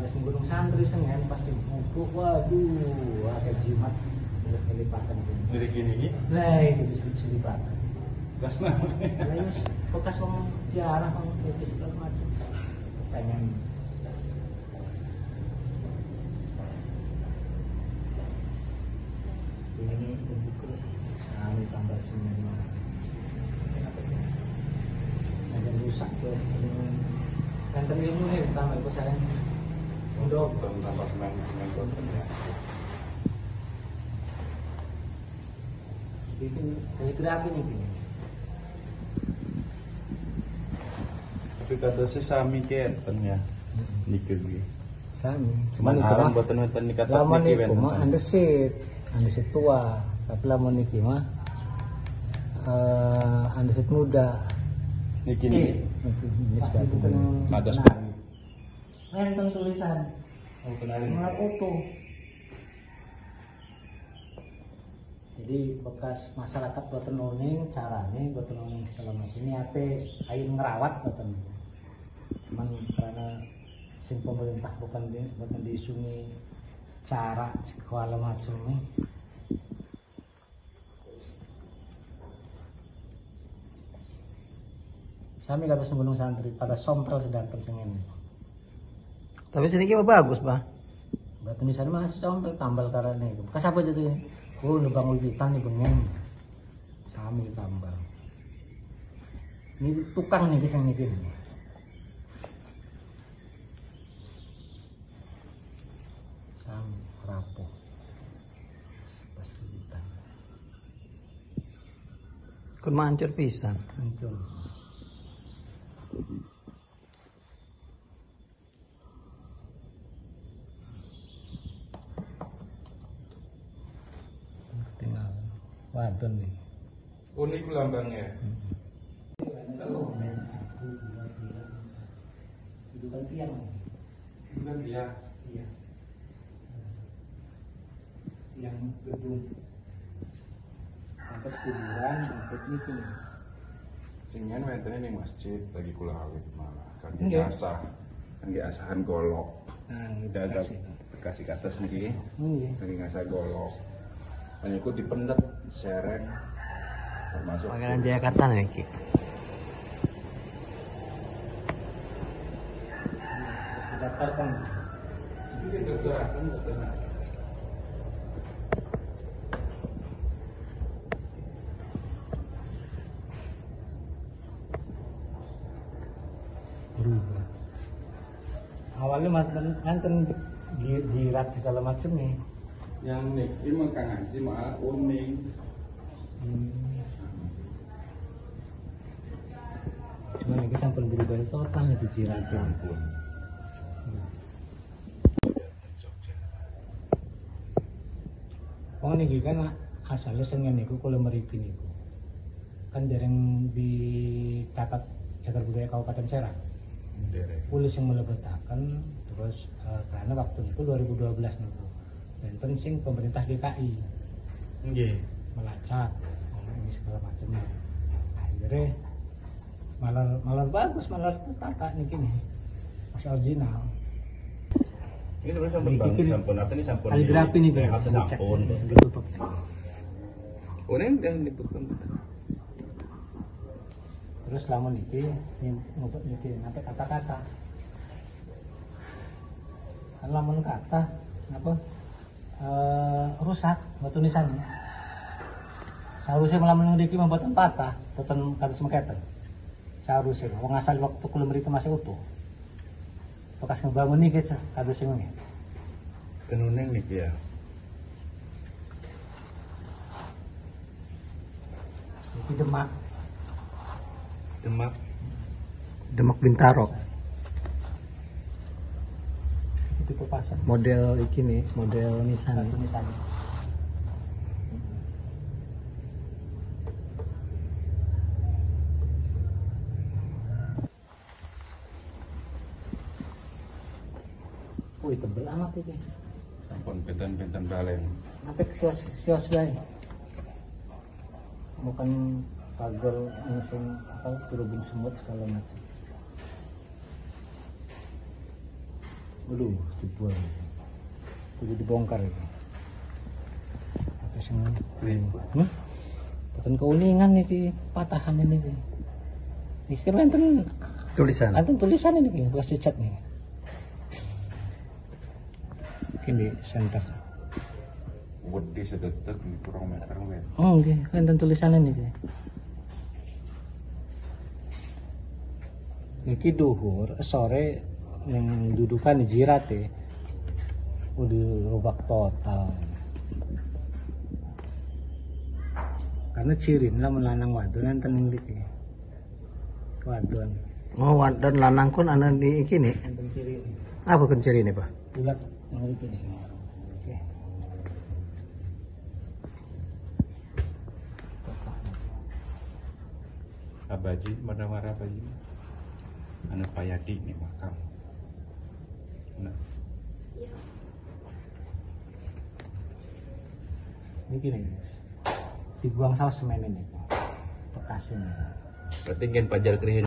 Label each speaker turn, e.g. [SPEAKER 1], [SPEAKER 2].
[SPEAKER 1] ada gunung santri sengen pas dibubuk, waduh, ada jimat lipatan
[SPEAKER 2] dari gini
[SPEAKER 1] lah itu selip-selipan
[SPEAKER 2] gas mah
[SPEAKER 1] lah bekas wong diarah wong itu segala macam pengen ini buku sami tambah semen ada rusak tuh kan ilmu nih tambah itu saya untuk
[SPEAKER 2] tambah semen konten ya.
[SPEAKER 1] Itu kaligrafi nih gini.
[SPEAKER 2] Tapi kata si sami kenten ya nikah gitu.
[SPEAKER 1] Sami.
[SPEAKER 2] Cuman aran buat nonton nikah tak
[SPEAKER 1] laman
[SPEAKER 2] nikah
[SPEAKER 1] itu mah andesit tua. Tapi laman niki mah andesit muda.
[SPEAKER 2] Niki nih.
[SPEAKER 1] Ini sepatu
[SPEAKER 2] Ada sepatu.
[SPEAKER 1] Enten tulisan.
[SPEAKER 2] Oh kenalin.
[SPEAKER 1] Mulai utuh. Jadi bekas masyarakat boten noning carane boten noning segala macam ini ate ayo ngerawat boten. Cuman karena sing pemerintah bukan disungi cara segala macam nih. Sami kata gunung santri pada sompral sedanten sengen.
[SPEAKER 3] Tapi sini mah bagus, Pak.
[SPEAKER 1] Batu di sana masih sompral tambal karena itu. Bekas apa jatuhnya? Oh, lubang wiwitan nih bengen. Sami tambal. Ini tukang nih kisah nih. Sami rapuh. Pas wiwitan.
[SPEAKER 3] Kun mancur pisan.
[SPEAKER 1] Hancur. Tinggal wadon nih.
[SPEAKER 2] Unik lambangnya.
[SPEAKER 1] Itu kan tiang.
[SPEAKER 2] Bukan dia.
[SPEAKER 1] Iya. Tiang gedung. Sampai kuburan, sampai itu.
[SPEAKER 2] Cingan wentene ning masjid lagi kula awit malah. Kan
[SPEAKER 1] Iya.
[SPEAKER 2] asah. Kan asahan golok.
[SPEAKER 1] Nah,
[SPEAKER 2] Udah ada kasih ke atas nih.
[SPEAKER 1] iya.
[SPEAKER 2] Lagi ngasah golok. Dan ikut dipendet sereng termasuk
[SPEAKER 3] Pangeran Jayakarta nih, Ki.
[SPEAKER 1] Didaftarkan.
[SPEAKER 2] ini sih daftaran betul.
[SPEAKER 1] Berubah. Awalnya mantan jirat segala macam nih.
[SPEAKER 2] Yang niki mengkang ngaji mah uning.
[SPEAKER 1] Cuma ini sampel berubah total itu jirat
[SPEAKER 2] Ampun.
[SPEAKER 1] Oh niki kan asalnya sengen niku kula mriki niku. Kan dereng ditatat Cagar Budaya Kabupaten Serang.
[SPEAKER 2] Derek.
[SPEAKER 1] Pulis yang melebetaken terus karena waktu itu 2012 niku. Dan sing pemerintah DKI
[SPEAKER 2] Nggih.
[SPEAKER 1] melacak ini segala macam. Akhirnya malah bagus, malah tertata nih gini. Masih original.
[SPEAKER 2] Ini sebenarnya sampun bang, sampun apa nih sampun?
[SPEAKER 1] Kaligrafi nih Bang.
[SPEAKER 2] Sampun.
[SPEAKER 1] Ditutup.
[SPEAKER 2] Uning yang dibutuhkan.
[SPEAKER 1] Terus lamun iki ngubah niki sampai kata-kata. Kan lamun kata apa? Rusak batu tulisannya. Seharusnya lamun niki membuat patah, boten kados mengketen. Seharusnya wong asal waktu kula mriki masih utuh. Bekas ngebangun niki kados sing ngene.
[SPEAKER 2] Kenuning niki ya.
[SPEAKER 1] Iki Demak.
[SPEAKER 2] Demak.
[SPEAKER 3] Demak Bintaro.
[SPEAKER 1] Iki tipe pasar.
[SPEAKER 3] Model iki nih, model Nissan.
[SPEAKER 1] Batu tulisan. Wih, tebel amat iki.
[SPEAKER 2] Sampun benten-benten balen.
[SPEAKER 1] Sampai ke sios bae. Bukan pagar mesin apa berhubung semut segala macam. Waduh, dibuang. Kudu dibongkar ini. Apa sing boten keuningan iki patahan ini iki. Iki kan enten tulisan ini iki, bekas cat nih. Ini center.
[SPEAKER 2] Wedi sedetek kurang meter wet.
[SPEAKER 1] Oh, nggih, enten tulisan ini iki. Iki duhur sore yang dudukan di jirat ya. Udah rubak total. Karena cirin lah melanang wadon enten ning iki. Wadon.
[SPEAKER 3] Oh, wadon lanang kun ana di iki nih.
[SPEAKER 1] Enten cirin.
[SPEAKER 3] Apa kun ciri nih, Pak?
[SPEAKER 1] Ulat yang iki nih. Oke.
[SPEAKER 2] Abaji mana-mana abaji. Anu payadi nih makam. Nah,
[SPEAKER 1] Ini gini guys. Dibuang saus semen ini. Bekasnya.
[SPEAKER 2] berarti kan pajar krihin